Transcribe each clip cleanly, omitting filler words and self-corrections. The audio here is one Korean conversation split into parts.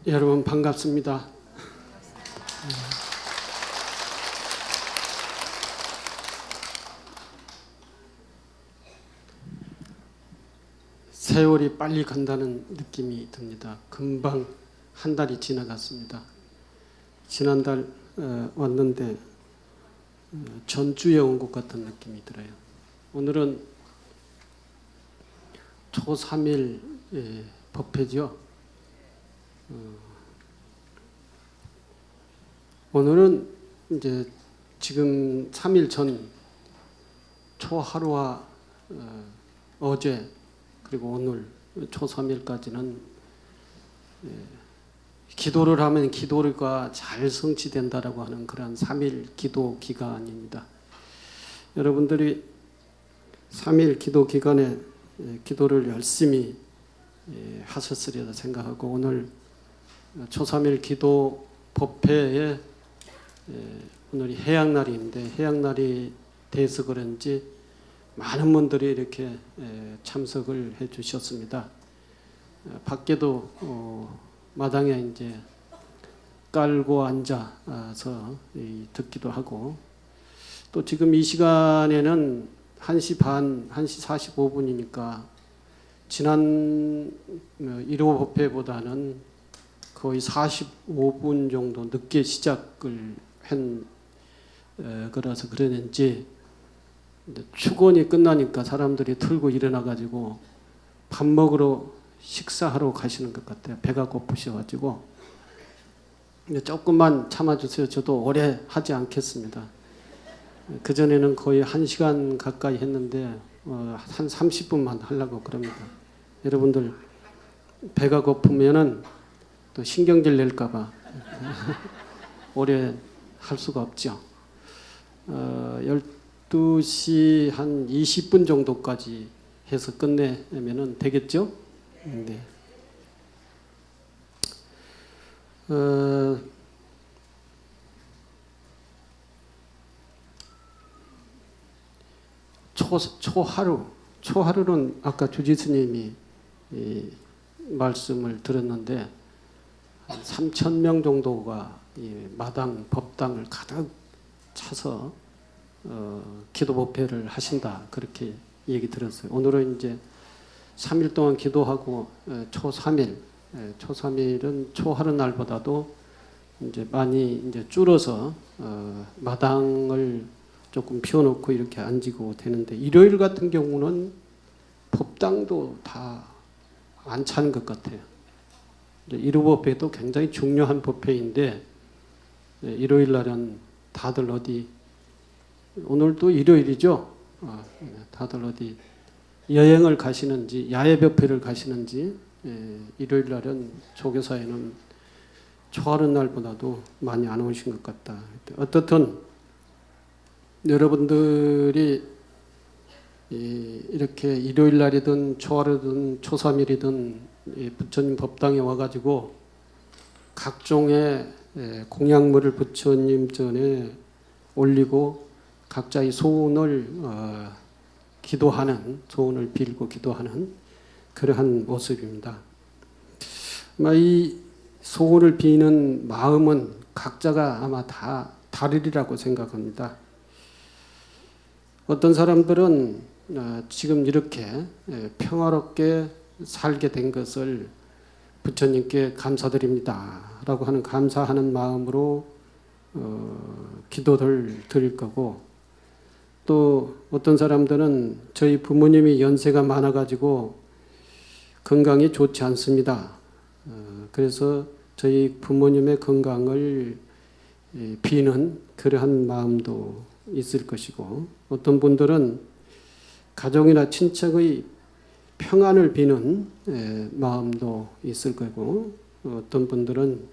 여러분 반갑습니다. 세월이 빨리 간다는 느낌이 듭니다. 금방 한 달이 지나갔습니다. 지난달 왔는데 전주에 온 것 같은 느낌이 들어요. 오늘은 초3일 법회죠. 오늘은 이제 지금 3일 전 초하루와 어제 그리고 오늘 초3일까지는 기도를 하면 기도가 잘 성취된다라고 하는 그런 3일 기도 기간입니다. 여러분들이 3일 기도 기간에 기도를 열심히 하셨으리라 생각하고 오늘 초3일 기도 법회에 오늘이 해양날인데 해양날이 돼서 그런지 많은 분들이 이렇게 참석을 해 주셨습니다. 밖에도 마당에 이제 깔고 앉아서 듣기도 하고 또 지금 이 시간에는 1시 반, 1시 45분이니까 지난 1호 법회보다는 거의 45분 정도 늦게 시작을 한 거라서 그러는지 축원이 끝나니까 사람들이 틀고 일어나가지고 밥 먹으러 식사하러 가시는 것 같아요. 배가 고프셔가지고 조금만 참아주세요. 저도 오래 하지 않겠습니다. 그전에는 거의 1시간 가까이 했는데 한 30분만 하려고 그럽니다. 여러분들 배가 고프면은 또 신경질 낼까봐 오래 할 수가 없죠. 12시 한 20분 정도까지 해서 끝내면은 되겠죠? 네. 초하루는 아까 주지스님이 말씀을 들었는데 3,000명 정도가 마당 법당을 가득 차서 기도 법회를 하신다 그렇게 얘기 들었어요. 오늘은 이제 3일 동안 기도하고 초3일은 초하루 날보다도 이제 많이 이제 줄어서 마당을 조금 피워놓고 이렇게 앉고 되는데 일요일 같은 경우는 법당도 다 안 차는 것 같아요. 일요 법회도 굉장히 중요한 법회인데 일요일 날은 다들 어디 오늘도 일요일이죠. 다들 어디 여행을 가시는지 야외 법회를 가시는지 일요일 날은 조교사에는 초하루 날보다도 많이 안 오신 것 같다. 어떻든 여러분들이 이렇게 일요일 날이든 초하루든 초3일이든 부처님 법당에 와가지고 각종의 공약물을 부처님 전에 올리고 각자의 소원을 기도하는 소원을 빌고 기도하는 그러한 모습입니다. 이 소원을 비는 마음은 각자가 아마 다 다르리라고 생각합니다. 어떤 사람들은 지금 이렇게 평화롭게 살게 된 것을 부처님께 감사드립니다 라고 하는 감사하는 마음으로 기도를 드릴 거고 또 어떤 사람들은 저희 부모님이 연세가 많아가지고 건강이 좋지 않습니다. 그래서 저희 부모님의 건강을 비는 그러한 마음도 있을 것이고 어떤 분들은 가족이나 친척의 평안을 비는 마음도 있을 거고 어떤 분들은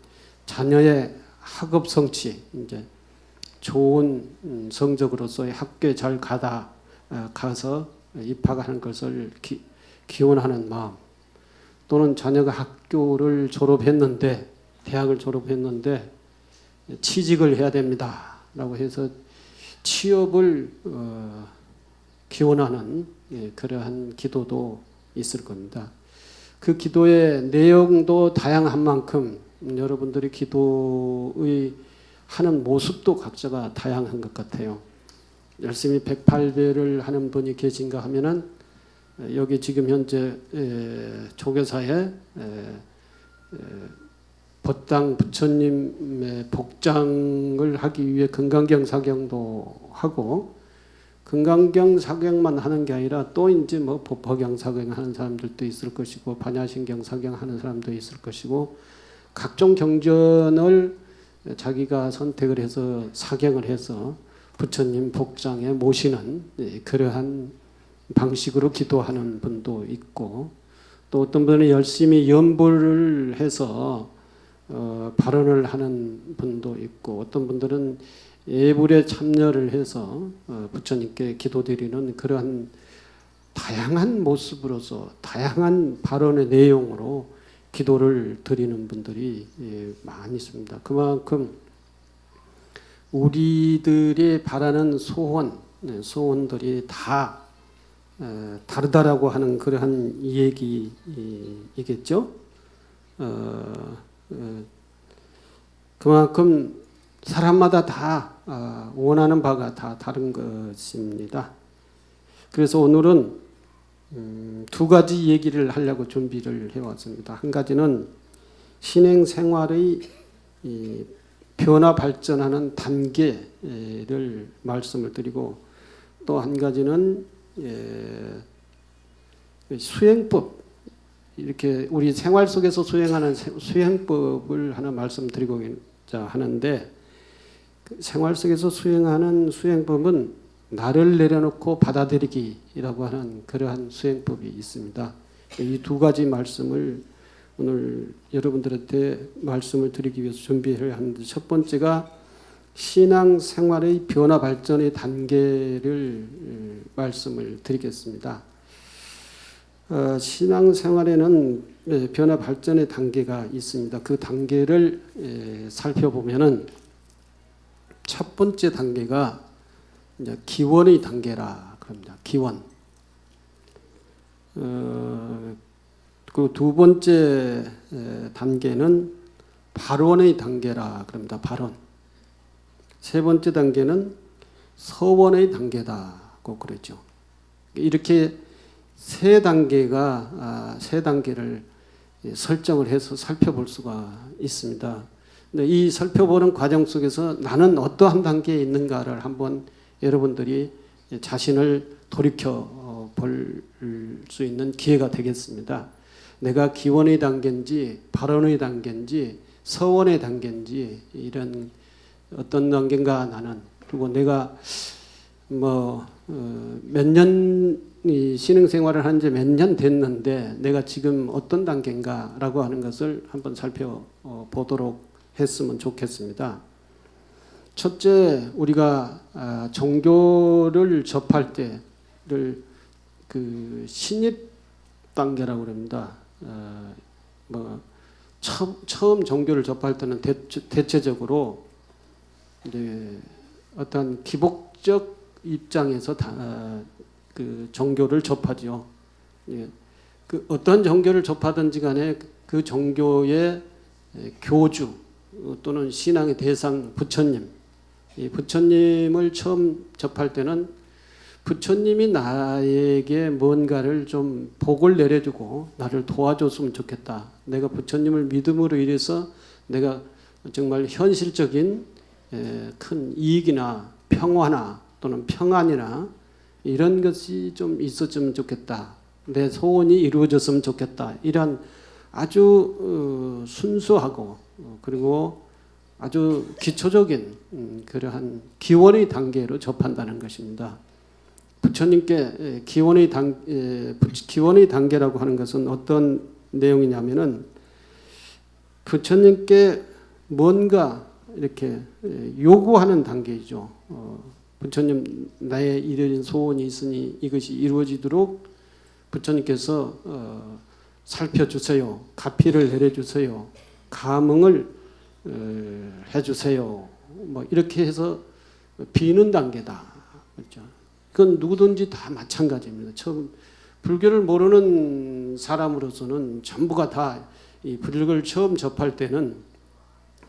자녀의 학업 성취 이제 좋은 성적으로서의 학교에 잘 가서 입학하는 것을 기원하는 마음 또는 자녀가 학교를 졸업했는데 대학을 졸업했는데 취직을 해야 됩니다 라고 해서 취업을 기원하는 그러한 기도도 있을 겁니다. 그 기도의 내용도 다양한 만큼 여러분들이 기도의 하는 모습도 각자가 다양한 것 같아요. 열심히 108배를 하는 분이 계신가 하면은 여기 지금 현재 조계사에 법당 부처님의 복장을 하기 위해 금강경 사경도 하고, 금강경 사경만 하는 게 아니라 또 이제 뭐 법화경 사경 하는 사람들도 있을 것이고, 반야신경 사경 하는 사람도 있을 것이고, 각종 경전을 자기가 선택을 해서 사경을 해서 부처님 복장에 모시는 그러한 방식으로 기도하는 분도 있고, 또 어떤 분은 열심히 연불을 해서 발언을 하는 분도 있고, 어떤 분들은 예불에 참여를 해서 부처님께 기도드리는 그러한 다양한 모습으로서 다양한 발언의 내용으로 기도를 드리는 분들이 많이 있습니다. 그만큼 우리들이 바라는 소원들이 다 다르다라고 하는 그러한 얘기이겠죠. 그만큼 사람마다 다 원하는 바가 다 다른 것입니다. 그래서 오늘은 두 가지 얘기를 하려고 준비를 해왔습니다. 한 가지는 신행생활의 변화 발전하는 단계를 말씀을 드리고, 또 한 가지는 수행법, 이렇게 우리 생활 속에서 수행하는 수행법을 하나 말씀드리고자 하는데, 생활 속에서 수행하는 수행법은 나를 내려놓고 받아들이기라고 하는 그러한 수행법이 있습니다. 이 두 가지 말씀을 오늘 여러분들한테 말씀을 드리기 위해서 준비를 하는데, 첫 번째가 신앙생활의 변화 발전의 단계를 말씀을 드리겠습니다. 신앙생활에는 변화 발전의 단계가 있습니다. 그 단계를 살펴보면은 첫 번째 단계가 이제 기원의 단계라 그럽니다. 기원. 그 두 번째 단계는 발원의 단계라 그럽니다. 발원. 세 번째 단계는 서원의 단계다고 그러죠. 이렇게 세 단계를 설정을 해서 살펴볼 수가 있습니다. 근데 이 살펴보는 과정 속에서 나는 어떠한 단계에 있는가를 한번 여러분들이 자신을 돌이켜 볼 수 있는 기회가 되겠습니다. 내가 기원의 단계인지 발원의 단계인지 서원의 단계인지, 이런 어떤 단계인가 나는, 그리고 내가 몇 년 신앙생활을 한 지 몇 년 됐는데 내가 지금 어떤 단계인가라고 하는 것을 한번 살펴보도록 했으면 좋겠습니다. 첫째, 우리가 종교를 접할 때를 그 신입 단계라고 그럽니다. 처음 종교를 접할 때는 대체적으로 이제 어떤 기복적 입장에서 그 종교를 접하죠. 예. 그 어떤 종교를 접하든지 간에 그 종교의 교주 또는 신앙의 대상 부처님, 이 부처님을 처음 접할 때는 부처님이 나에게 뭔가를 좀 복을 내려주고 나를 도와줬으면 좋겠다. 내가 부처님을 믿음으로 인해서 내가 정말 현실적인 큰 이익이나 평화나 또는 평안이나 이런 것이 좀 있었으면 좋겠다. 내 소원이 이루어졌으면 좋겠다. 이런 아주 순수하고 그리고 아주 기초적인 그러한 기원의 단계로 접한다는 것입니다. 부처님께 기원의 단계라고 하는 것은 어떤 내용이냐면은 부처님께 뭔가 이렇게 요구하는 단계이죠. 부처님, 나의 이런 소원이 있으니 이것이 이루어지도록 부처님께서 살펴주세요. 가피를 내려주세요. 감응을 해주세요. 뭐 이렇게 해서 비는 단계다. 그렇죠. 그건 누구든지 다 마찬가지입니다. 처음 불교를 모르는 사람으로서는 전부가 다 이 불교를 처음 접할 때는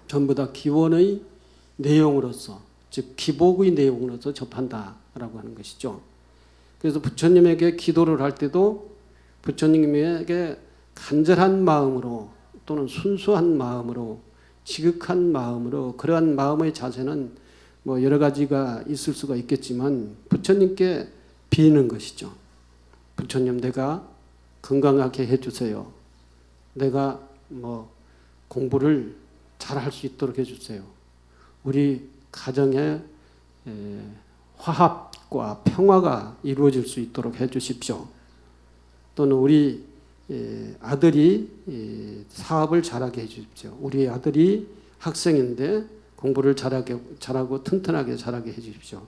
전부 다 기원의 내용으로서, 즉 기복의 내용으로서 접한다라고 하는 것이죠. 그래서 부처님에게 기도를 할 때도 부처님에게 간절한 마음으로 또는 순수한 마음으로 지극한 마음으로, 그러한 마음의 자세는 뭐 여러 가지가 있을 수가 있겠지만 부처님께 비는 것이죠. 부처님, 내가 건강하게 해주세요. 내가 뭐 공부를 잘할 수 있도록 해주세요. 우리 가정에 화합과 평화가 이루어질 수 있도록 해주십시오. 또는 우리 아들이 사업을 잘하게 해주십시오. 우리 아들이 학생인데 공부를 잘하고 튼튼하게 잘하게 해주십시오.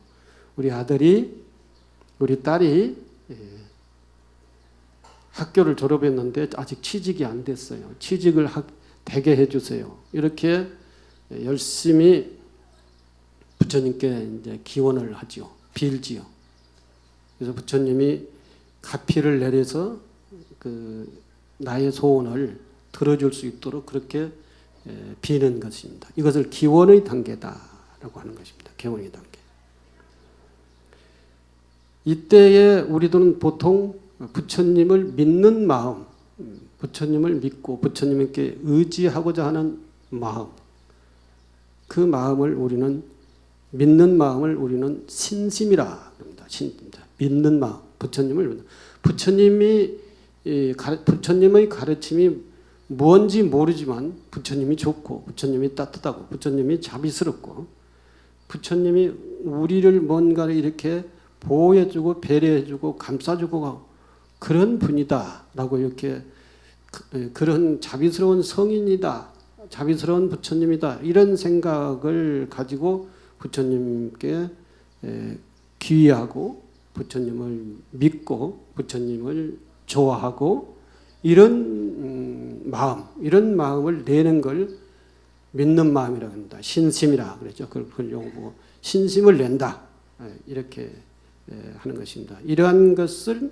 우리 아들이, 우리 딸이 학교를 졸업했는데 아직 취직이 안 됐어요. 취직을 되게 해주세요. 이렇게 열심히 부처님께 이제 기원을 하지요. 빌지요. 그래서 부처님이 가피를 내려서 나의 소원을 들어줄 수 있도록 그렇게 비는 것입니다. 이것을 기원의 단계다라고 하는 것입니다. 기원의 단계. 이때에 우리들은 보통 부처님을 믿는 마음, 부처님을 믿고 부처님께 의지하고자 하는 마음, 그 마음을 우리는, 믿는 마음을 우리는 신심이라 합니다. 믿는 마음, 부처님을, 부처님의 가르침이 뭔지 모르지만 부처님이 좋고 부처님이 따뜻하고 부처님이 자비스럽고 부처님이 우리를 뭔가를 이렇게 보호해주고 배려해주고 감싸주고 그런 분이다라고, 이렇게 그런 자비스러운 성인이다, 자비스러운 부처님이다, 이런 생각을 가지고 부처님께 귀의하고 부처님을 믿고 부처님을 좋아하고 이런 마음, 이런 마음을 내는 걸 믿는 마음이라고 합니다. 신심이라 그러죠. 그걸 용어고 신심을 낸다, 이렇게 하는 것입니다. 이러한 것을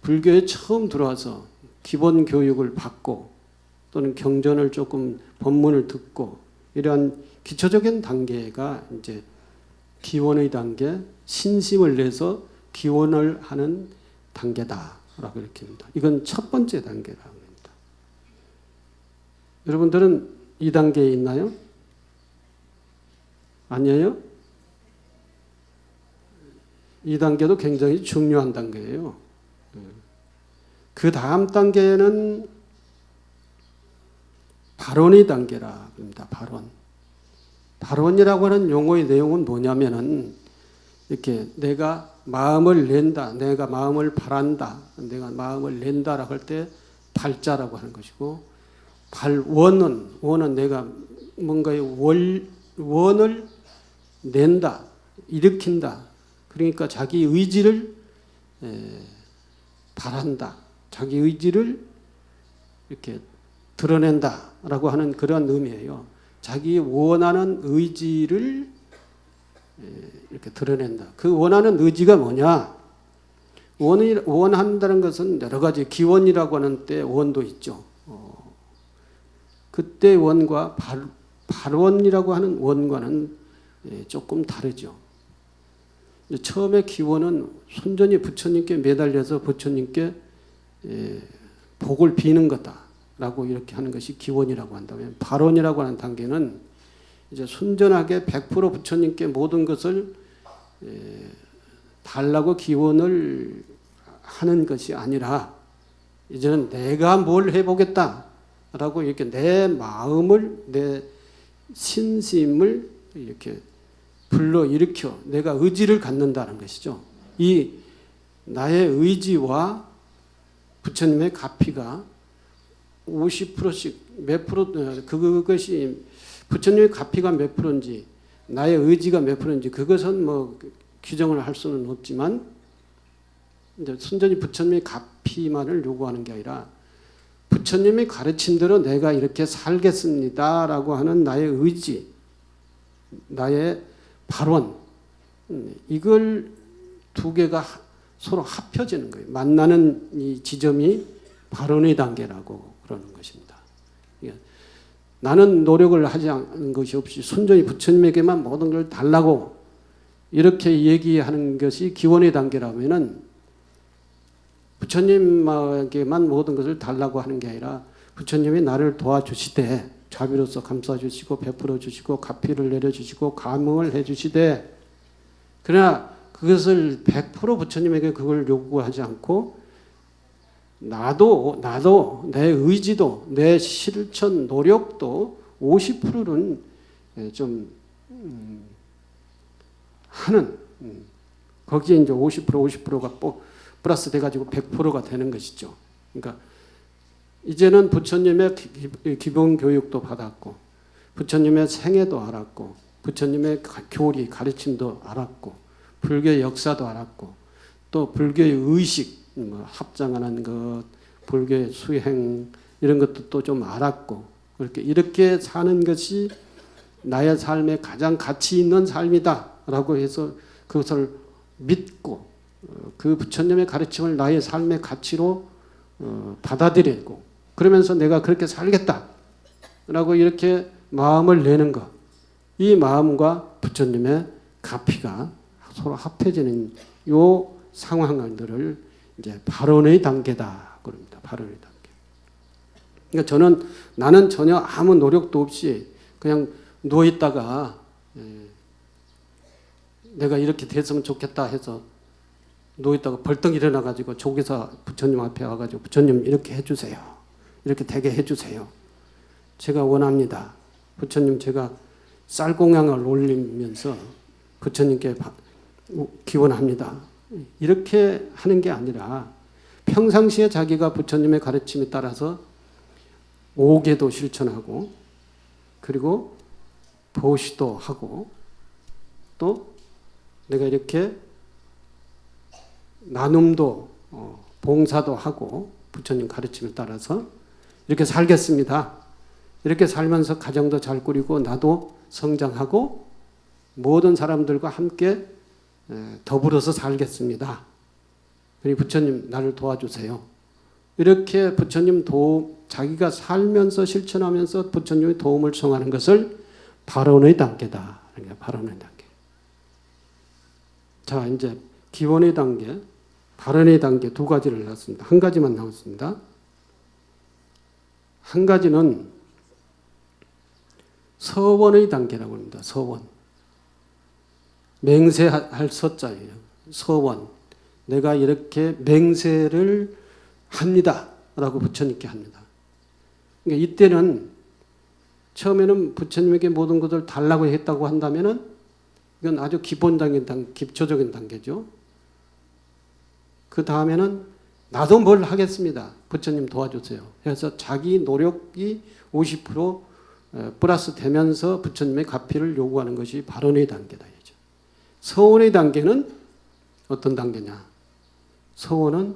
불교에 처음 들어와서 기본 교육을 받고 또는 경전을 조금 법문을 듣고 이러한 기초적인 단계가 이제 기원의 단계, 신심을 내서 기원을 하는 단계다라고 이렇게 합니다. 이건 첫 번째 단계라고 합니다. 여러분들은 이 단계에 있나요? 아니에요? 이 단계도 굉장히 중요한 단계예요. 그 다음 단계는 발원의 단계라 합니다. 발원이라고 하는 용어의 내용은 뭐냐면은 이렇게 내가 마음을 낸다, 내가 마음을 바란다, 내가 마음을 낸다라고 할 때 발자라고 하는 것이고, 원은 내가 뭔가의 원을 낸다, 일으킨다. 그러니까 자기 의지를 바란다, 자기 의지를 이렇게 드러낸다라고 하는 그런 의미예요. 자기 원하는 의지를 이렇게 드러낸다. 그 원하는 의지가 뭐냐? 원한다는 것은 여러 가지, 기원이라고 하는 때 원도 있죠. 그때 원과 발원이라고 하는 원과는 조금 다르죠. 처음에 기원은 순전히 부처님께 매달려서 부처님께 복을 비는 거다라고 이렇게 하는 것이 기원이라고 한다면, 발원이라고 하는 단계는 이제 순전하게 100% 부처님께 모든 것을 달라고 기원을 하는 것이 아니라 이제는 내가 뭘 해보겠다라고 이렇게 내 마음을, 내 신심을 이렇게 불러일으켜 내가 의지를 갖는다는 것이죠. 이 나의 의지와 부처님의 가피가 50%씩 몇 프로, 그것이 부처님의 가피가 몇 프로인지 나의 의지가 몇 프로인지 그것은 뭐 규정을 할 수는 없지만, 이제 순전히 부처님의 가피만을 요구하는 게 아니라 부처님이 가르친 대로 내가 이렇게 살겠습니다라고 하는 나의 의지, 나의 발원, 이걸 두 개가 서로 합혀지는 거예요. 만나는 이 지점이 발원의 단계라고 그러는 것입니다. 나는 노력을 하지 않는 것이 없이 순전히 부처님에게만 모든 걸 달라고 이렇게 얘기하는 것이 기원의 단계라면은 부처님에게만 모든 것을 달라고 하는 게 아니라 부처님이 나를 도와주시되 자비로서 감싸주시고 베풀어 주시고 가피를 내려주시고 감응을 해주시되, 그러나 그것을 100% 부처님에게 그걸 요구하지 않고 나도 내 의지도 내 실천 노력도 50%는 좀 하는, 거기에 이제 50%가 플러스 돼가지고 100%가 되는 것이죠. 그러니까 이제는 부처님의 기본 교육도 받았고 부처님의 생애도 알았고 부처님의 교리 가르침도 알았고 불교의 역사도 알았고 또 불교의 의식, 뭐 합장하는 것, 불교의 수행 이런 것도 또 좀 알았고, 이렇게 사는 것이 나의 삶에 가장 가치 있는 삶이다라고 해서 그것을 믿고 그 부처님의 가르침을 나의 삶의 가치로 받아들이고 그러면서 내가 그렇게 살겠다라고 이렇게 마음을 내는 것, 이 마음과 부처님의 가피가 서로 합해지는 요 상황들을 이제 발언의 단계다 그럽니다. 발언의 단계. 그러니까 나는 전혀 아무 노력도 없이 그냥 누워 있다가 내가 이렇게 됐으면 좋겠다 해서 누워 있다가 벌떡 일어나 가지고 조기사 부처님 앞에 와 가지고 부처님 이렇게 해주세요. 이렇게 되게 해주세요. 제가 원합니다. 부처님 제가 쌀공양을 올리면서 부처님께 기원합니다. 이렇게 하는 게 아니라 평상시에 자기가 부처님의 가르침에 따라서 오계도 실천하고 그리고 보시도 하고 또 내가 이렇게 나눔도 봉사도 하고 부처님 가르침에 따라서 이렇게 살겠습니다. 이렇게 살면서 가정도 잘 꾸리고 나도 성장하고 모든 사람들과 함께 더불어서 살겠습니다. 그리고 부처님 나를 도와주세요. 이렇게 부처님 자기가 살면서 실천하면서 부처님의 도움을 청하는 것을 발언의 단계다. 발언의 단계. 자, 이제 기원의 단계, 발언의 단계 두 가지를 나눴습니다. 한 가지만 나왔습니다. 한 가지는 서원의 단계라고 합니다. 서원. 맹세할 서자예요. 서원. 내가 이렇게 맹세를 합니다. 라고 부처님께 합니다. 그러니까 이때는 처음에는 부처님에게 모든 것을 달라고 했다고 한다면은 이건 아주 기본 단계, 기초적인 단계죠. 그 다음에는 나도 뭘 하겠습니다. 부처님 도와주세요. 그래서 자기 노력이 50% 플러스 되면서 부처님의 가피를 요구하는 것이 발언의 단계다. 서원의 단계는 어떤 단계냐? 서원은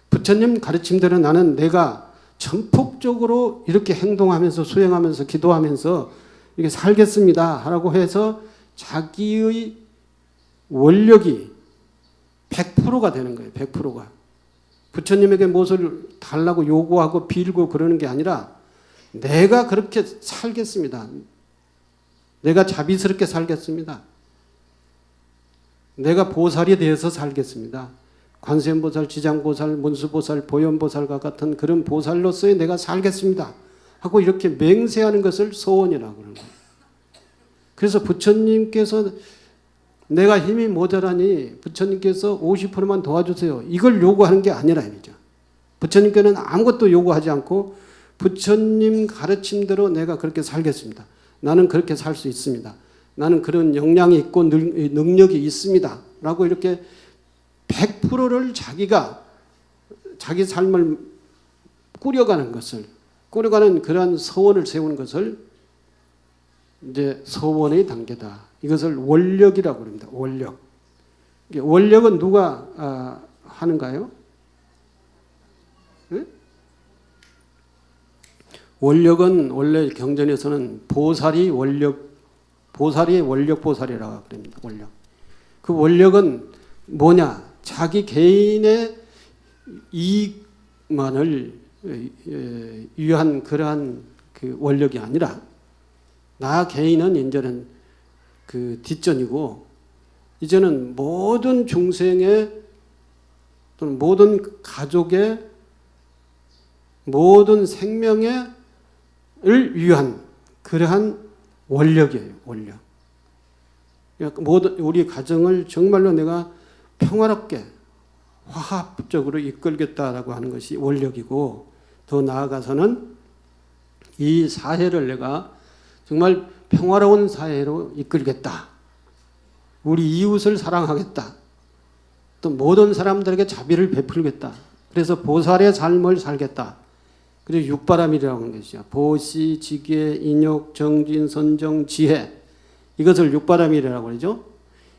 부처님 가르침대로 나는 내가 전폭적으로 이렇게 행동하면서 수행하면서 기도하면서 이렇게 살겠습니다. 라고 해서 자기의 원력이 100%가 되는 거예요. 100%가. 부처님에게 무엇을 달라고 요구하고 빌고 그러는 게 아니라 내가 그렇게 살겠습니다. 내가 자비스럽게 살겠습니다. 내가 보살이 되어서 살겠습니다. 관세음보살, 지장보살, 문수보살, 보현보살과 같은 그런 보살로서의 내가 살겠습니다. 하고 이렇게 맹세하는 것을 서원이라고 그러는 거예요. 그래서 부처님께서 내가 힘이 모자라니 부처님께서 50%만 도와주세요. 이걸 요구하는 게 아니라 이죠. 부처님께는 아무것도 요구하지 않고 부처님 가르침대로 내가 그렇게 살겠습니다. 나는 그렇게 살 수 있습니다. 나는 그런 역량이 있고 능력이 있습니다. 라고 이렇게 100%를 자기가 자기 삶을 꾸려가는 그러한 서원을 세우는 것을 이제 서원의 단계다. 이것을 원력이라고 합니다. 원력. 원력은 누가 하는가요? 네? 원력은 원래 경전에서는 보살이 원력 보살이라고 합니다. 원력. 그 원력은 뭐냐? 자기 개인의 이익만을 위한 그러한 그 원력이 아니라 나 개인은 이제는 그 뒷전이고 이제는 모든 중생의 또는 모든 가족의 모든 생명을 위한 그러한 원력이에요. 원력. 그러니까 모든 우리 가정을 정말로 내가 평화롭게 화합적으로 이끌겠다라고 하는 것이 원력이고 더 나아가서는 이 사회를 내가 정말 평화로운 사회로 이끌겠다. 우리 이웃을 사랑하겠다. 또 모든 사람들에게 자비를 베풀겠다. 그래서 보살의 삶을 살겠다. 그리고 육바람이라고 하는 것이죠. 보시, 지계, 인욕, 정진, 선정, 지혜. 이것을 육바람이라고 그러죠.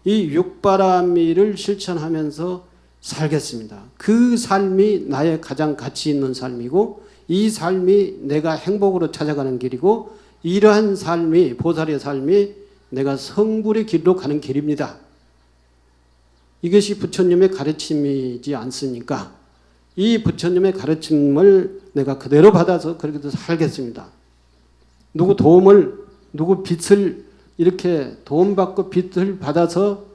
이 육바람이를 실천하면서 살겠습니다. 그 삶이 나의 가장 가치 있는 삶이고 이 삶이 내가 행복으로 찾아가는 길이고 이러한 삶이 보살의 삶이 내가 성불의 길로 가는 길입니다. 이것이 부처님의 가르침이지 않습니까? 이 부처님의 가르침을 내가 그대로 받아서 그렇게 살겠습니다. 누구 도움을, 누구 빚을 이렇게 도움받고 빚을 받아서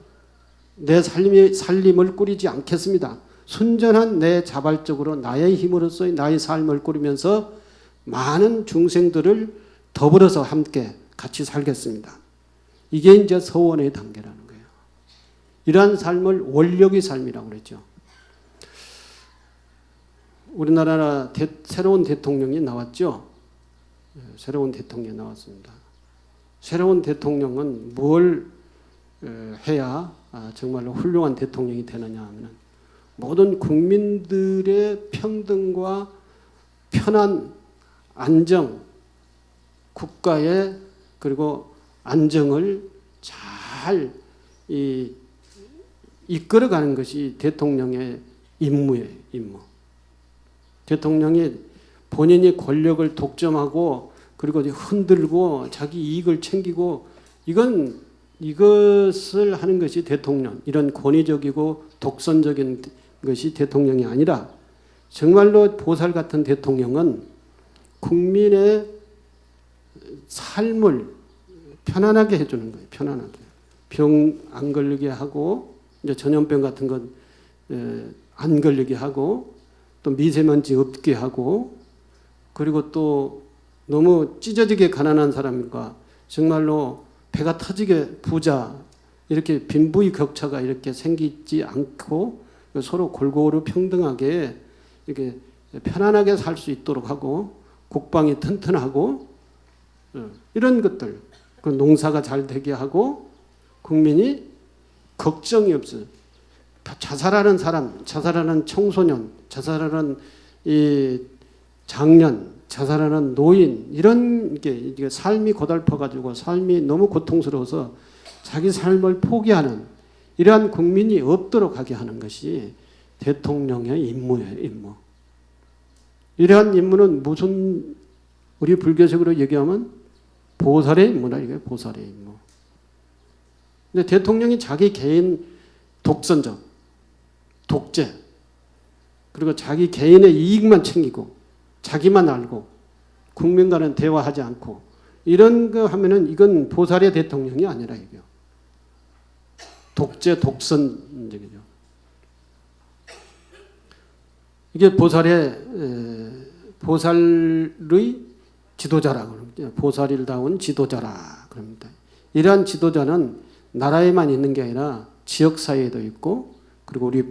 내 살림을 꾸리지 않겠습니다. 순전한 내 자발적으로 나의 힘으로서의 나의 삶을 꾸리면서 많은 중생들을 더불어서 함께 같이 살겠습니다. 이게 이제 서원의 단계라는 거예요. 이러한 삶을 원력의 삶이라고 그랬죠. 우리나라 새로운 대통령이 나왔죠. 새로운 대통령이 나왔습니다. 새로운 대통령은 뭘 해야 정말로 훌륭한 대통령이 되느냐 하면 모든 국민들의 평등과 편안, 안정, 국가의 그리고 안정을 잘 이끌어가는 것이 대통령의 임무예요. 임무. 대통령이 본인이 권력을 독점하고 그리고 흔들고 자기 이익을 챙기고 이것을 하는 것이 대통령, 이런 권위적이고 독선적인 것이 대통령이 아니라 정말로 보살 같은 대통령은 국민의 삶을 편안하게 해주는 거예요. 편안하게. 병 안 걸리게 하고 이제 전염병 같은 건 안 걸리게 하고 또 미세먼지 없게 하고 그리고 또 너무 찢어지게 가난한 사람과 정말로 배가 터지게 부자 이렇게 빈부의 격차가 이렇게 생기지 않고 서로 골고루 평등하게 이렇게 편안하게 살 수 있도록 하고 국방이 튼튼하고 이런 것들 그 농사가 잘 되게 하고 국민이 걱정이 없어요. 자살하는 사람, 자살하는 청소년, 자살하는 이 장년, 자살하는 노인 이런 게 이게 삶이 고달퍼가지고 삶이 너무 고통스러워서 자기 삶을 포기하는 이러한 국민이 없도록 하게 하는 것이 대통령의 임무예요. 임무. 이러한 임무는 무슨 우리 불교적으로 얘기하면 보살의 임무라 이거예요. 보살의 임무. 근데 대통령이 자기 개인 독선적, 독재, 그리고 자기 개인의 이익만 챙기고 자기만 알고 국민과는 대화하지 않고 이런 거 하면은 이건 보살의 대통령이 아니라 이거요. 독재, 독선적이죠. 이게 보살의 지도자라고 그럽니다. 보살일다운 지도자라 그럽니다. 이러한 지도자는 나라에만 있는 게 아니라 지역 사회에도 있고 그리고 우리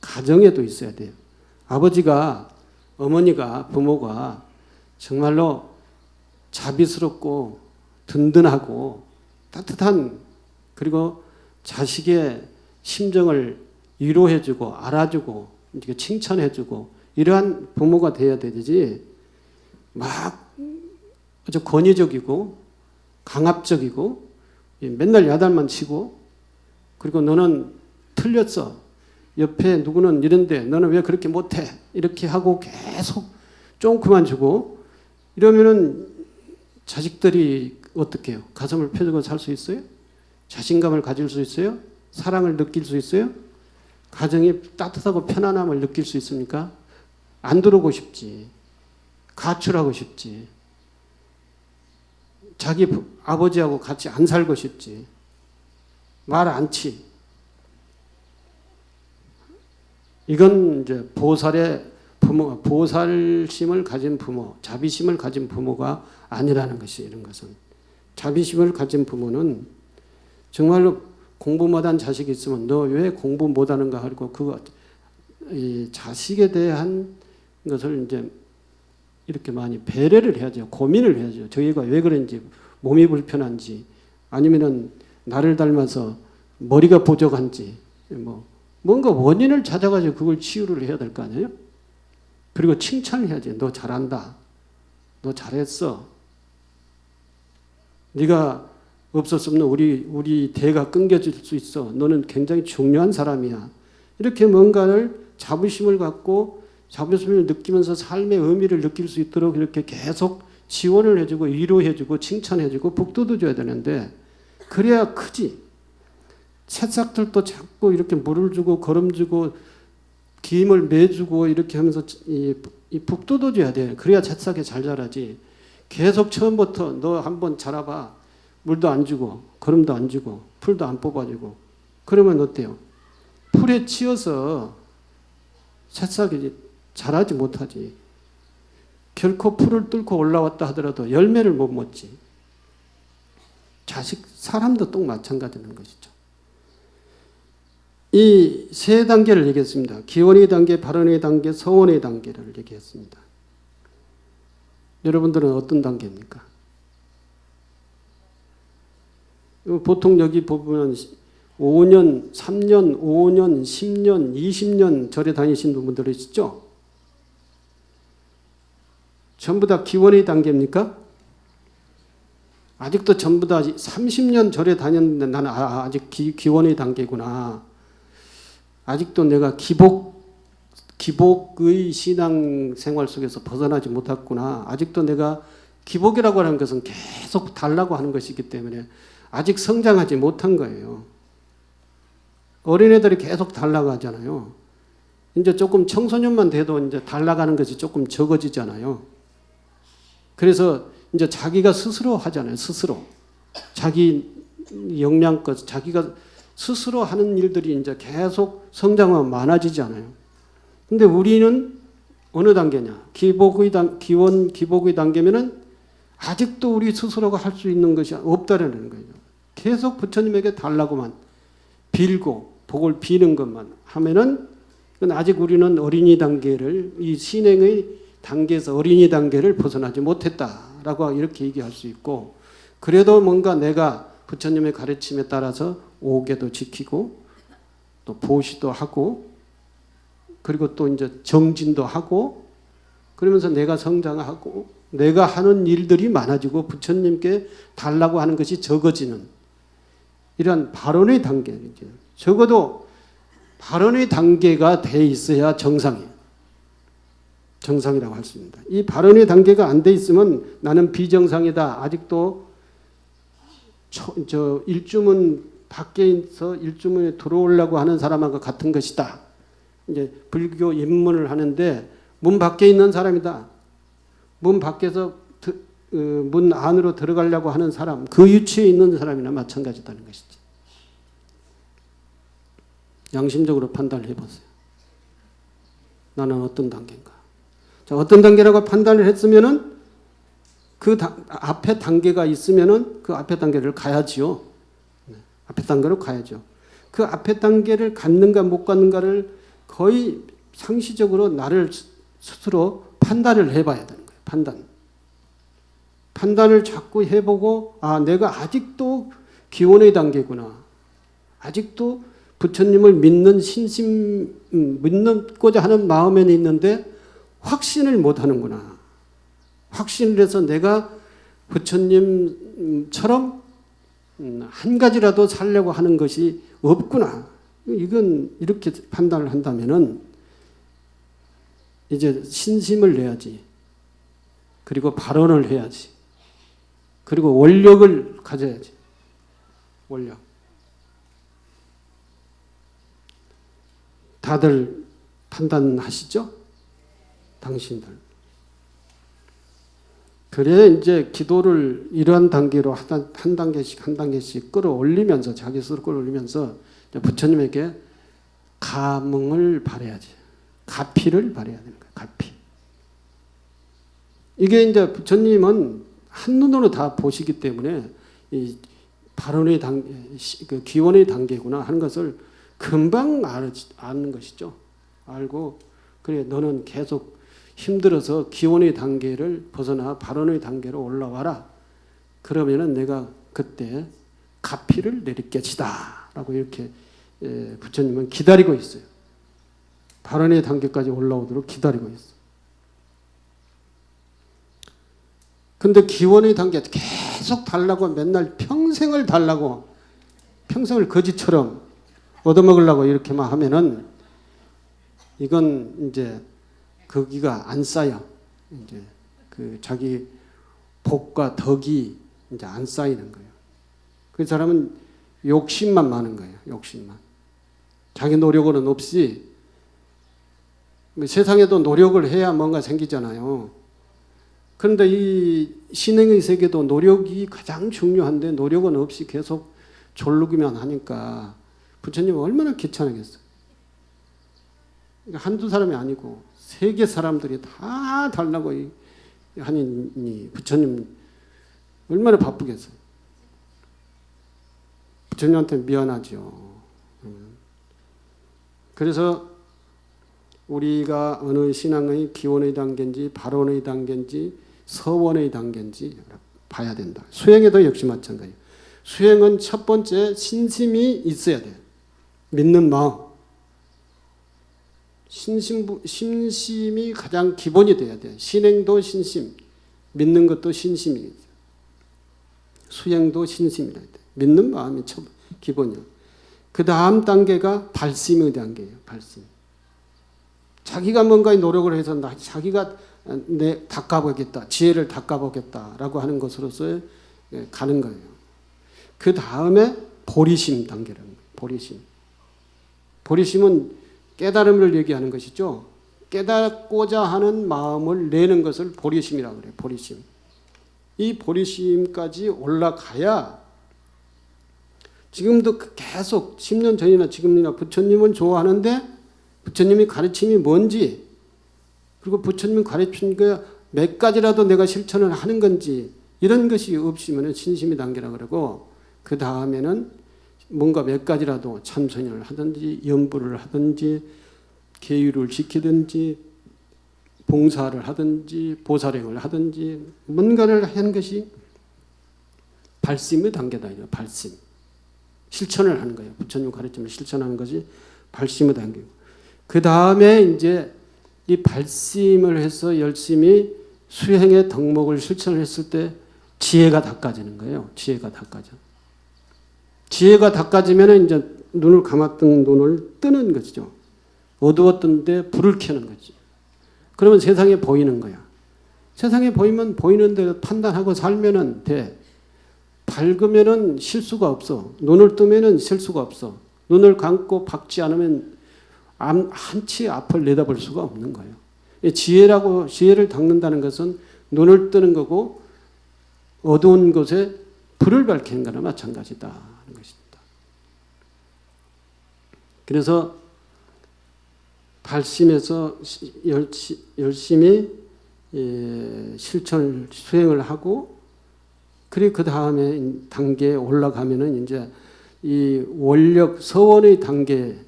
가정에도 있어야 돼요. 아버지가 어머니가 부모가 정말로 자비스럽고 든든하고 따뜻한 그리고 자식의 심정을 위로해주고 알아주고 칭찬해주고 이러한 부모가 돼야 되지 막 아주 권위적이고 강압적이고 맨날 야단만 치고 그리고 너는 틀렸어. 옆에 누구는 이런데 너는 왜 그렇게 못해? 이렇게 하고 계속 쫑크만 주고 이러면은 자식들이 어떻게 해요? 가슴을 펴주고 살 수 있어요? 자신감을 가질 수 있어요? 사랑을 느낄 수 있어요? 가정이 따뜻하고 편안함을 느낄 수 있습니까? 안 들어오고 싶지. 가출하고 싶지. 자기 아버지하고 같이 안 살고 싶지. 말 않지. 이건 이제 보살의 부모, 보살심을 가진 부모, 자비심을 가진 부모가 아니라는 것이 이런 것은. 자비심을 가진 부모는 정말로 공부 못한 자식이 있으면 너 왜 공부 못하는가 하고 이 자식에 대한 것을 이제 이렇게 많이 배려를 해야죠. 고민을 해야죠. 저희가 왜 그런지, 몸이 불편한지, 아니면은 나를 닮아서 머리가 부족한지, 뭔가 원인을 찾아가지고 그걸 치유를 해야 될 거 아니에요? 그리고 칭찬을 해야지. 너 잘한다. 너 잘했어. 네가 없었으면 우리 대가 끊겨질 수 있어. 너는 굉장히 중요한 사람이야. 이렇게 뭔가를 자부심을 갖고 자부심을 느끼면서 삶의 의미를 느낄 수 있도록 이렇게 계속 지원을 해주고 위로해주고 칭찬해주고 북돋워줘야 되는데 그래야 크지. 새싹들도 자꾸 이렇게 물을 주고 거름 주고 김을 매주고 이렇게 하면서 이 북돋워줘야 돼. 그래야 새싹이 잘 자라지. 계속 처음부터 너 한번 자라봐. 물도 안 주고 거름도 안 주고 풀도 안 뽑아주고 그러면 어때요? 풀에 치여서 새싹이 자라지 못하지. 결코 풀을 뚫고 올라왔다 하더라도 열매를 못 먹지. 사람도 또 마찬가지는 것이죠. 이 세 단계를 얘기했습니다. 기원의 단계, 발원의 단계, 서원의 단계를 얘기했습니다. 여러분들은 어떤 단계입니까? 보통 여기 보면 5년, 3년, 5년, 10년, 20년 절에 다니신 분들 있죠? 전부 다 기원의 단계입니까? 아직도 전부 다 30년 절에 다녔는데 나는 아직 기원의 단계구나. 아직도 내가 기복의 신앙생활 속에서 벗어나지 못했구나. 아직도 내가 기복이라고 하는 것은 계속 달라고 하는 것이기 때문에 아직 성장하지 못한 거예요. 어린애들이 계속 달라고 하잖아요. 이제 조금 청소년만 돼도 이제 달라가는 것이 조금 적어지잖아요. 그래서 이제 자기가 스스로 하잖아요. 스스로. 자기 역량껏 자기가 스스로 하는 일들이 이제 계속 성장하면 많아지잖아요. 근데 우리는 어느 단계냐? 기복의 단계면은 아직도 우리 스스로가 할 수 있는 것이 없다라는 거예요. 계속 부처님에게 달라고만 빌고 복을 비는 것만 하면은 아직 우리는 어린이 단계를 이 신행의 단계에서 어린이 단계를 벗어나지 못했다라고 이렇게 얘기할 수 있고 그래도 뭔가 내가 부처님의 가르침에 따라서 오계도 지키고 또 보시도 하고 그리고 또 이제 정진도 하고 그러면서 내가 성장하고 내가 하는 일들이 많아지고 부처님께 달라고 하는 것이 적어지는 이러한 발원의 단계이죠. 적어도 발원의 단계가 돼 있어야 정상이에요. 정상이라고 할 수 있습니다. 이 발원의 단계가 안 돼 있으면 나는 비정상이다. 아직도 일주문 밖에서 일주문에 들어오려고 하는 사람하고 같은 것이다. 이제 불교 입문을 하는데 문 밖에 있는 사람이다. 문 밖에서 문 안으로 들어가려고 하는 사람, 그 위치에 있는 사람이나 마찬가지다는 것이지. 양심적으로 판단을 해보세요. 나는 어떤 단계인가? 자, 어떤 단계라고 판단을 했으면은 그 앞에 단계가 있으면은 그 앞에 단계를 가야지요. 네, 앞에 단계로 가야죠. 그 앞에 단계를 갖는가 못 갖는가를 거의 상시적으로 나를 스스로 판단을 해봐야 되는 거예요. 판단을 자꾸 해보고 내가 아직도 기원의 단계구나. 아직도 부처님을 믿는 믿고자 하는 마음에는 있는데 확신을 못하는구나. 확신을 해서 내가 부처님처럼 한 가지라도 살려고 하는 것이 없구나. 이건 이렇게 판단을 한다면은 이제 신심을 내야지. 그리고 발언을 해야지. 그리고 원력을 가져야지. 원력. 다들 판단하시죠? 당신들. 그래 이제 기도를 이러한 단계로 한 단계씩 끌어올리면서 자기 스스로 끌어올리면서 부처님에게 감응을 바라야지. 가피를 바라야 되는 거예요. 가피. 이게 이제 부처님은 한눈으로 다 보시기 때문에 이 발언의 단계, 그 기원의 단계구나 하는 것을 금방 아는 것이죠. 알고 그래 너는 계속 힘들어서 기원의 단계를 벗어나 발언의 단계로 올라와라. 그러면은 내가 그때 가피를 내릴 것이다라고 이렇게 부처님은 기다리고 있어요. 발언의 단계까지 올라오도록 기다리고 있어요. 근데 기원의 단계 계속 달라고 맨날 평생을 달라고 평생을 거지처럼 얻어먹으려고 이렇게만 하면은 이건 이제 거기가 안 쌓여. 이제 그 자기 복과 덕이 이제 안 쌓이는 거예요. 그 사람은 욕심만 많은 거예요. 욕심만. 자기 노력은 없이 세상에도 노력을 해야 뭔가 생기잖아요. 그런데 이 신행의 세계도 노력이 가장 중요한데 노력은 없이 계속 졸르기만 하니까 부처님은 얼마나 귀찮으겠어요. 한두 사람이 아니고 세계 사람들이 다 달라고 하니 부처님 얼마나 바쁘겠어요. 부처님한테 미안하죠. 그래서 우리가 어느 신앙의 기원의 단계인지 발원의 단계인지 서원의 단계인지 봐야 된다. 수행에도 역시 마찬가지예요. 수행은 첫 번째 신심이 있어야 돼요. 믿는 마음. 신심이 가장 기본이 돼야 돼요. 신행도 신심, 믿는 것도 신심이에요. 수행도 신심이라 돼요. 믿는 마음이 기본이에요. 그 다음 단계가 발심의 단계예요. 발심. 자기가 뭔가의 노력을 해서 자기가 닦아보겠다, 지혜를 닦아보겠다라고 하는 것으로서 가는 거예요. 그 다음에 보리심 단계라는 거예요. 보리심. 보리심은 깨달음을 얘기하는 것이죠. 깨닫고자 하는 마음을 내는 것을 보리심이라고 그래요. 보리심. 이 보리심까지 올라가야 지금도 계속 10년 전이나 지금이나 부처님은 좋아하는데 부처님이 가르침이 뭔지 그리고 부처님이 가르친 게 몇 가지라도 내가 실천을 하는 건지 이런 것이 없으면 신심이 단계라고 그러고 그 다음에는 뭔가 몇 가지라도 참선을 하든지 연부를 하든지 계율을 지키든지 봉사를 하든지 보살행을 하든지 뭔가를 하는 것이 발심의 단계다. 발심. 실천을 하는 거예요. 부처님 가르침을 실천하는 것이 발심의 단계고 그 다음에 이제 이 발심을 해서 열심히 수행의 덕목을 실천을 했을 때 지혜가 닦아지는 거예요. 지혜가 닦아져. 지혜가 닦아지면 이제 눈을 감았던 눈을 뜨는 것이죠. 어두웠던 데 불을 켜는 거지. 그러면 세상에 보이는 거야. 세상에 보이면 보이는 대로 판단하고 살면은 돼. 밝으면은 실수가 없어. 눈을 뜨면은 실수가 없어. 눈을 감고 박지 않으면 한치 앞을 내다볼 수가 없는 거예요. 지혜를 닦는다는 것은 눈을 뜨는 거고 어두운 곳에 불을 밝히는 거나 마찬가지다 하는 것입니다. 그래서 발심해서 열심히 실천을 수행을 하고 그리고 그 다음에 단계에 올라가면은 이제 이 원력 서원의 단계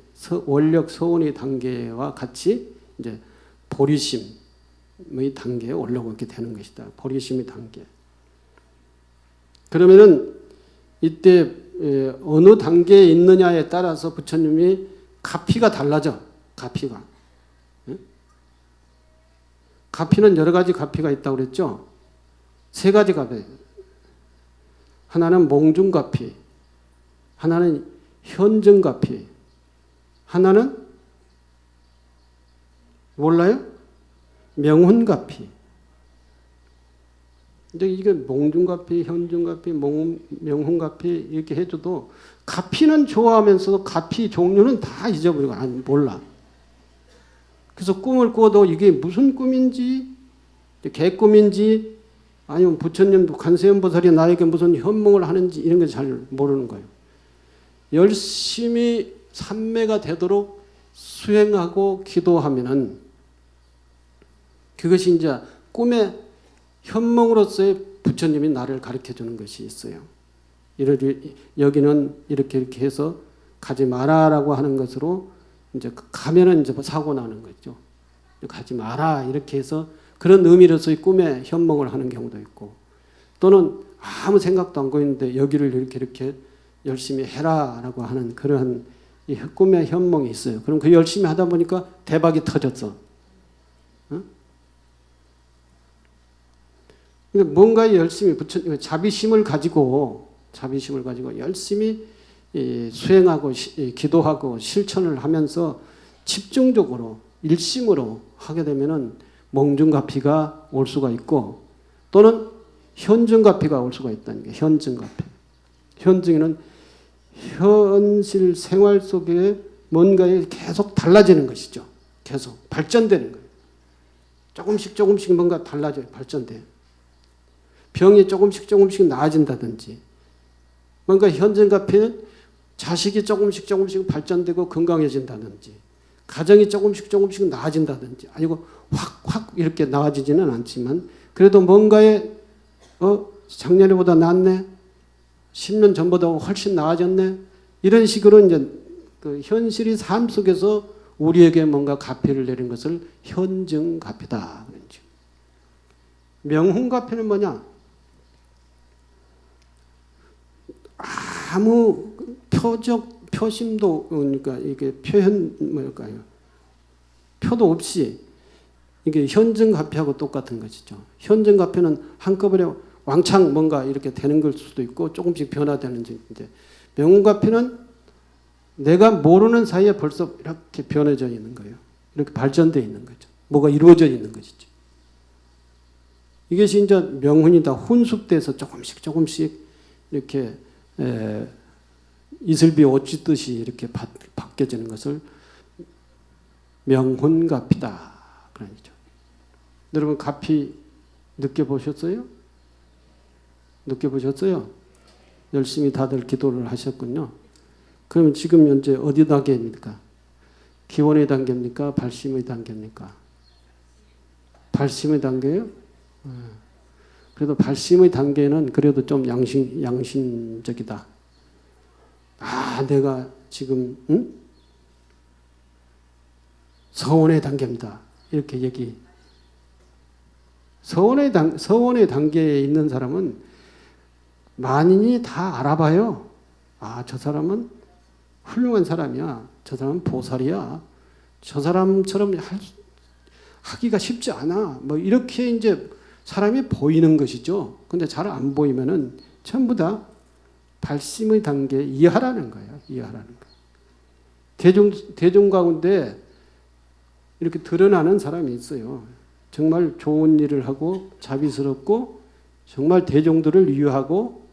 원력 서원의 단계와 같이 이제 보리심의 단계에 올라오게 되는 것이다. 보리심의 단계. 그러면은 이때 어느 단계에 있느냐에 따라서 부처님이 가피가 달라져. 가피가. 가피는 여러 가지 가피가 있다고 그랬죠. 세 가지 가피. 하나는 몽중가피, 하나는 현증가피, 하나는 몰라요? 명훈가피. 이제 이게 몽중가피, 현중가피, 명훈가피 이렇게 해줘도 가피는 좋아하면서도 가피 종류는 다 잊어버리고 몰라. 그래서 꿈을 꿔도 이게 무슨 꿈인지 개꿈인지 아니면 부처님도 관세음보살이 나에게 무슨 현몽을 하는지 이런 걸 잘 모르는 거예요. 열심히 삼매가 되도록 수행하고 기도하면은 그것이 이제 꿈의 현몽으로서의 부처님이 나를 가르쳐 주는 것이 있어요. 여기는 이렇게 해서 가지 마라라고 하는 것으로 이제 가면은 이제 사고 나는 거죠. 가지 마라 이렇게 해서 그런 의미로서의 꿈에 현몽을 하는 경우도 있고, 또는 아무 생각도 안 하고 있는데 여기를 이렇게 열심히 해라라고 하는 그런 이 꿈의 현몽이 있어요. 그럼 그 열심히 하다 보니까 대박이 터졌어. 뭔가 열심히 자비심을 가지고 열심히 수행하고 기도하고 실천을 하면서 집중적으로 일심으로 하게 되면은 몽중가피가 올 수가 있고, 또는 현증가피가 올 수가 있다는 게 현증가피. 현증에는 현실 생활 속에 뭔가에 계속 달라지는 것이죠. 계속 발전되는 거예요. 조금씩 뭔가 달라져요. 발전돼요. 병이 조금씩 나아진다든지, 뭔가 현증가피는 자식이 조금씩 발전되고 건강해진다든지, 가정이 조금씩 나아진다든지, 아니고 확 이렇게 나아지지는 않지만 그래도 뭔가에 작년보다 낫네, 10년 전보다 훨씬 나아졌네, 이런 식으로 이제 그 현실이 삶 속에서 우리에게 뭔가 가피를 내린 것을 현증가피다. 명훈가피는 뭐냐? 아무 표심도, 그러니까 이게 표도 없이 이게 현증가피하고 똑같은 것이죠. 현증가피는 한꺼번에 왕창 뭔가 이렇게 되는 걸 수도 있고 조금씩 변화되는 중인데, 명훈가피는 내가 모르는 사이에 벌써 이렇게 변해져 있는 거예요. 이렇게 발전되어 있는 거죠. 뭐가 이루어져 있는 것이죠. 이것이 이제 명훈이다. 훈숙돼서 조금씩 이렇게 이슬비 옷 찢듯이 이렇게 바뀌어지는 것을 명훈가피다. 그런 거죠. 여러분 가피 느껴보셨어요? 열심히 다들 기도를 하셨군요. 그럼 지금 현재 어디 단계입니까? 기원의 단계입니까? 발심의 단계입니까? 발심의 단계예요? 그래도 발심의 단계는 그래도 좀 양심적이다. 내가 지금 서원의 단계입니다. 이렇게 서원의 단계에 있는 사람은 만인이 다 알아봐요. 저 사람은 훌륭한 사람이야. 저 사람은 보살이야. 저 사람처럼 하기가 쉽지 않아. 뭐 이렇게 이제 사람이 보이는 것이죠. 근데 잘 안 보이면은 전부 다 발심의 단계 이하라는 거예요. 대중 가운데 이렇게 드러나는 사람이 있어요. 정말 좋은 일을 하고 자비스럽고 정말 대중들을 위하고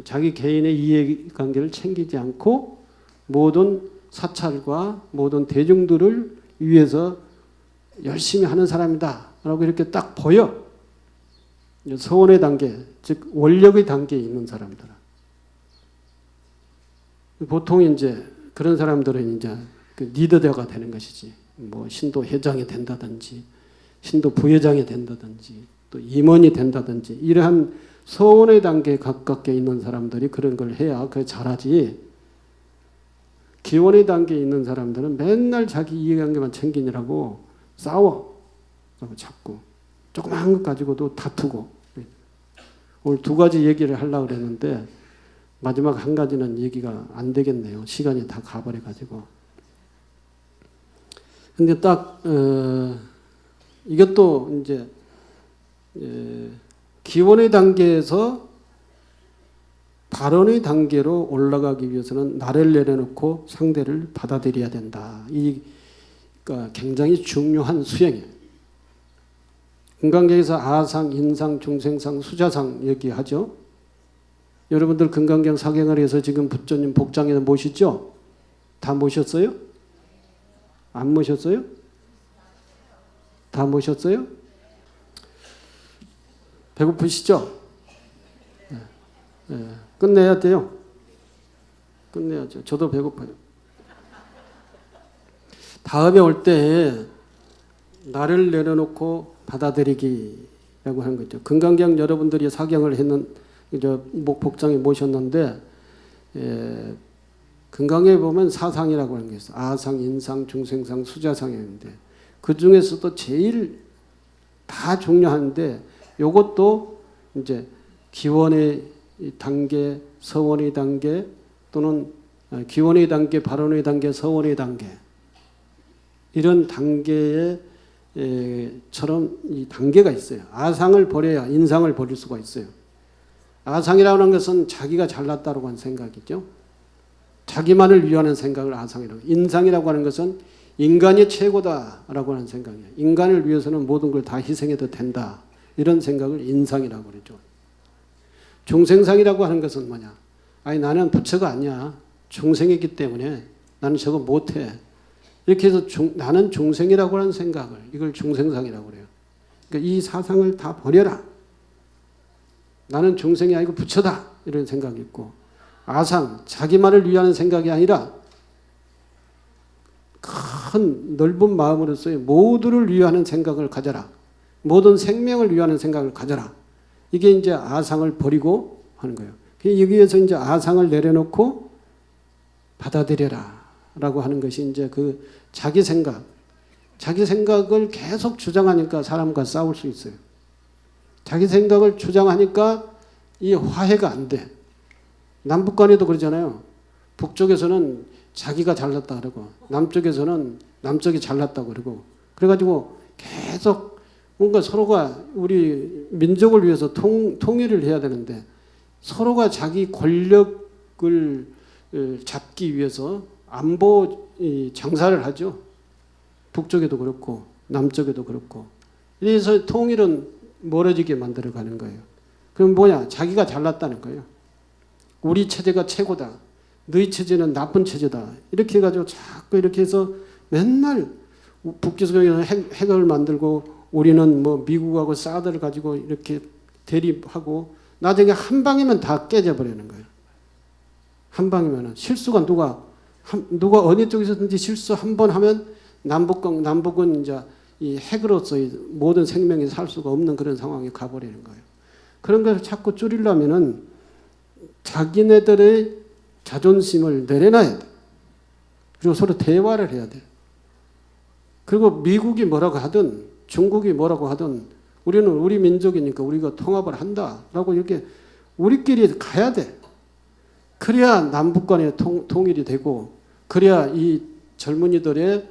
자기 개인의 이해관계를 챙기지 않고 모든 사찰과 모든 대중들을 위해서 열심히 하는 사람이다 라고 이렇게 딱 보여. 서원의 단계, 즉 원력의 단계에 있는 사람들. 보통 이제 그런 사람들은 이제 그 리더가 되는 것이지. 뭐 신도 회장이 된다든지, 신도 부회장이 된다든지, 또 임원이 된다든지, 이러한 서원의 단계에 가깝게 있는 사람들이 그런 걸 해야 그 잘하지. 기원의 단계에 있는 사람들은 맨날 자기 이해관계만 챙기느라고 싸워. 자꾸 조그마한 것 가지고도 다투고. 오늘 두 가지 얘기를 하려고 그랬는데 마지막 한 가지는 얘기가 안 되겠네요. 시간이 다 가버려 가지고. 근데 딱 이것도 이제 기원의 단계에서 발언의 단계로 올라가기 위해서는 나를 내려놓고 상대를 받아들여야 된다. 그러니까 굉장히 중요한 수행이에요. 금강경에서 아상, 인상, 중생상, 수자상 얘기하죠. 여러분들 금강경 사경을 해서 지금 부처님 복장에 모시죠? 다 모셨어요? 안 모셨어요? 다 모셨어요? 배고프시죠? 네. 끝내야 돼요. 끝내야죠. 저도 배고파요. 다음에 올 때 나를 내려놓고 받아들이기라고 하는 거죠. 금강경 여러분들이 사경을 했는 복장에 모셨는데 금강경에 보면 사상이라고 하는 게 있어요. 아상, 인상, 중생상, 수자상이 있는데 그 중에서도 제일 다 중요한데 이것도 이제 기원의 단계, 서원의 단계 또는 기원의 단계, 발원의 단계, 서원의 단계 이런 단계에 처럼 이 단계가 있어요. 아상을 버려야 인상을 버릴 수가 있어요. 아상이라고 하는 것은 자기가 잘났다고 하는 생각이죠. 자기만을 위하는 생각을 아상이라고. 인상이라고 하는 것은 인간이 최고다라고 하는 생각이에요. 인간을 위해서는 모든 걸 다 희생해도 된다. 이런 생각을 인상이라고 그러죠. 중생상이라고 하는 것은 뭐냐? 아니 나는 부처가 아니야. 중생이기 때문에 나는 저거 못해. 이렇게 해서 나는 중생이라고 하는 생각을 이걸 중생상이라고 그래요. 그러니까 이 사상을 다 버려라. 나는 중생이 아니고 부처다. 이런 생각이 있고 아상, 자기만을 위하는 생각이 아니라 큰 넓은 마음으로서의 모두를 위하는 생각을 가져라. 모든 생명을 위하는 생각을 가져라. 이게 이제 아상을 버리고 하는 거예요. 여기에서 이제 아상을 내려놓고 받아들여라. 라고 하는 것이 이제 그 자기 생각을 계속 주장하니까 사람과 싸울 수 있어요. 자기 생각을 주장하니까 이 화해가 안 돼. 남북 간에도 그러잖아요. 북쪽에서는 자기가 잘났다 그러고 남쪽에서는 남쪽이 잘났다고 그러고 그래가지고 계속 뭔가 서로가 우리 민족을 위해서 통일을 해야 되는데 서로가 자기 권력을 잡기 위해서 안보 장사를 하죠. 북쪽에도 그렇고 남쪽에도 그렇고. 그래서 통일은 멀어지게 만들어가는 거예요. 그럼 뭐냐? 자기가 잘났다는 거예요. 우리 체제가 최고다. 너희 체제는 나쁜 체제다. 이렇게 해가지고 자꾸 이렇게 해서 맨날 북기속에서 핵을 만들고 우리는 뭐 미국하고 사드를 가지고 이렇게 대립하고 나중에 한 방이면 다 깨져버리는 거예요. 한 방이면은 실수가 누가 어느 쪽에서든지 실수 한 번 하면 남북은 이제 이 핵으로서의 모든 생명이 살 수가 없는 그런 상황에 가버리는 거예요. 그런 것을 자꾸 줄이려면은 자기네들의 자존심을 내려놔야 돼. 그리고 서로 대화를 해야 돼. 그리고 미국이 뭐라고 하든 중국이 뭐라고 하든 우리는 우리 민족이니까 우리가 통합을 한다라고 이렇게 우리끼리 가야 돼. 그래야 남북 간의 통일이 되고 그래야 이 젊은이들의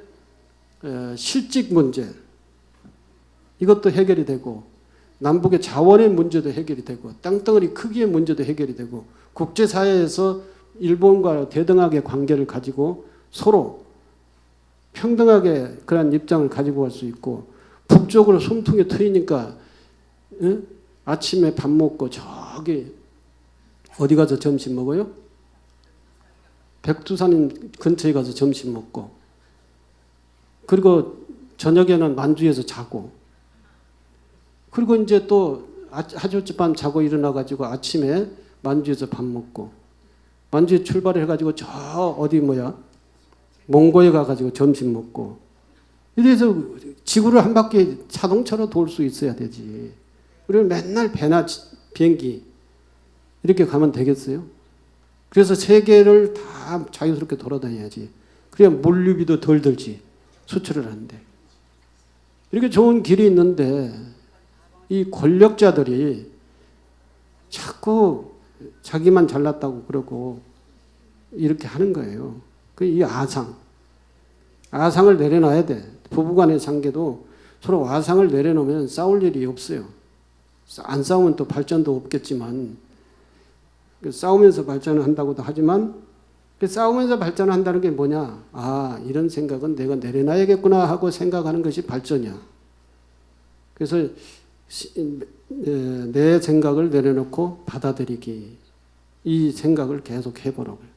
실직 문제 이것도 해결이 되고 남북의 자원의 문제도 해결이 되고 땅덩어리 크기의 문제도 해결이 되고 국제사회에서 일본과 대등하게 관계를 가지고 서로 평등하게 그런 입장을 가지고 갈 수 있고 북쪽으로 숨통이 트이니까 아침에 밥 먹고 저기 어디 가서 점심 먹어요? 백두산 근처에 가서 점심 먹고 그리고 저녁에는 만주에서 자고 그리고 이제 또 하룻밤 자고 일어나가지고 아침에 만주에서 밥 먹고 만주에 출발을 해가지고 저 어디 몽고에 가가지고 점심 먹고 이래서 지구를 한 바퀴 자동차로 돌 수 있어야 되지. 우리는 맨날 배나 비행기 이렇게 가면 되겠어요? 그래서 세계를 다 자유스럽게 돌아다녀야지. 그래야 물류비도 덜 들지. 수출을 하는데. 이렇게 좋은 길이 있는데 이 권력자들이 자꾸 자기만 잘났다고 그러고 이렇게 하는 거예요. 이 아상을 내려놔야 돼. 부부간의 관계도 서로 아상을 내려놓으면 싸울 일이 없어요. 안 싸우면 또 발전도 없겠지만 싸우면서 발전을 한다고도 하지만 싸우면서 발전한다는 게 뭐냐? 아, 이런 생각은 내가 내려놔야겠구나 하고 생각하는 것이 발전이야. 그래서 내 생각을 내려놓고 받아들이기. 이 생각을 계속 해보라고요.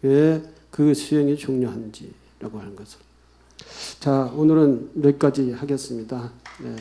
왜 그 수행이 중요한지라고 하는 것을. 자, 오늘은 여기까지 하겠습니다. 네.